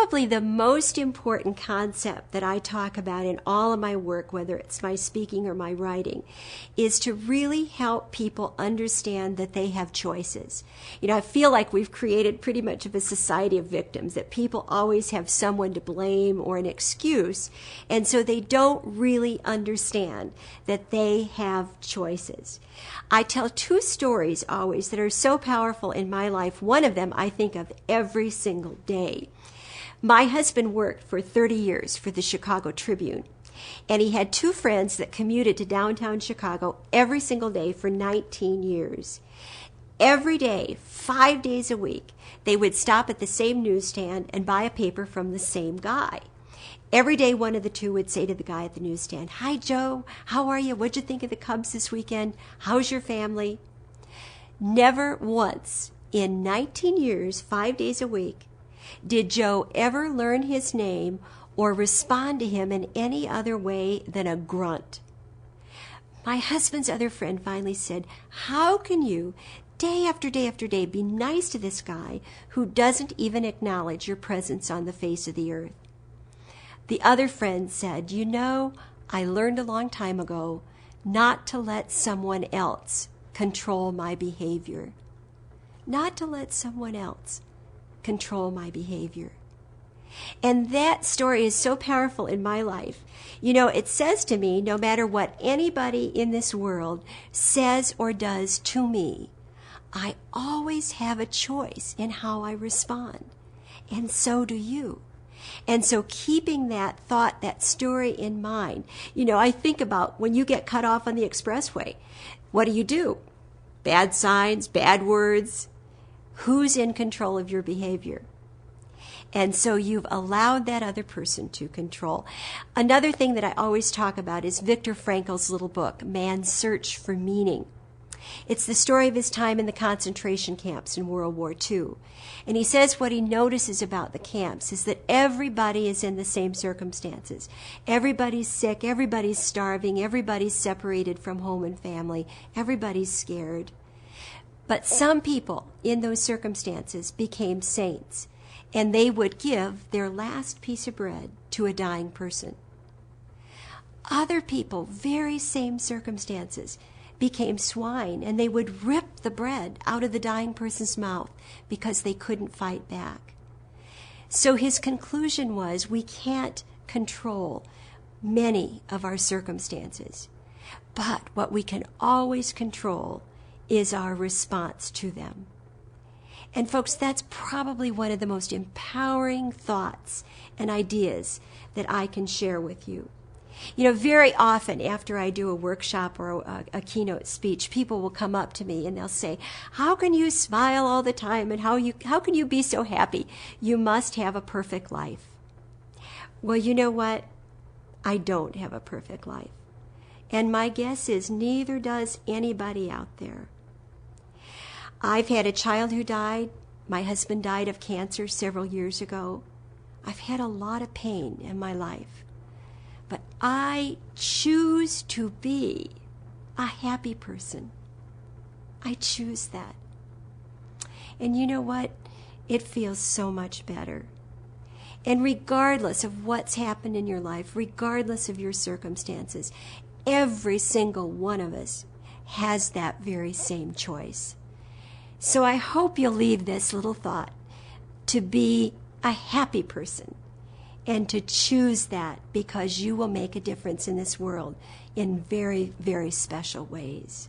probably the most important concept that I talk about in all of my work, whether it's my speaking or my writing, is to really help people understand that they have choices. I feel like we've created pretty much of a society of victims, that people always have someone to blame or an excuse, and so they don't really understand that they have choices. I tell two stories always that are so powerful in my life. One of them I think of every single day. My husband worked for 30 years for the Chicago Tribune, and he had two friends that commuted to downtown Chicago every single day for 19 years. Every day, 5 days a week, they would stop at the same newsstand and buy a paper from the same guy. Every day, one of the two would say to the guy at the newsstand, "Hi, Joe. How are you? What'd you think of the Cubs this weekend? How's your family?" Never once in 19 years, 5 days a week, did Joe ever learn his name or respond to him in any other way than a grunt. My husband's other friend finally said, "How can you, day after day after day, be nice to this guy who doesn't even acknowledge your presence on the face of the earth?" The other friend said, "I learned a long time ago not to let someone else control my behavior." Not to let someone else control my behavior. And that story is so powerful in my life. It says to me, no matter what anybody in this world says or does to me, I always have a choice in how I respond. And so do you. And so keeping that thought, that story in mind, I think about when you get cut off on the expressway, what do? Bad signs, bad words. Who's in control of your behavior? And so you've allowed that other person to control. Another thing that I always talk about is Viktor Frankl's little book, Man's Search for Meaning. It's the story of his time in the concentration camps in World War II. And he says what he notices about the camps is that everybody is in the same circumstances. Everybody's sick, everybody's starving, everybody's separated from home and family, everybody's scared. But some people in those circumstances became saints, and they would give their last piece of bread to a dying person. Other people, very same circumstances, became swine, and they would rip the bread out of the dying person's mouth because they couldn't fight back. So his conclusion was, we can't control many of our circumstances, but what we can always control is our response to them. And folks, that's probably one of the most empowering thoughts and ideas that I can share with you. Very often after I do a workshop or a keynote speech, people will come up to me and they'll say, "How can you smile all the time, and how can you be so happy? You must have a perfect life." Well, you know what? I don't have a perfect life. And my guess is neither does anybody out there. I've had a child who died. My husband died of cancer several years ago. I've had a lot of pain in my life. But I choose to be a happy person. I choose that. And you know what? It feels so much better. And regardless of what's happened in your life, regardless of your circumstances, every single one of us has that very same choice. So I hope you'll leave this little thought to be a happy person and to choose that, because you will make a difference in this world in very, very special ways.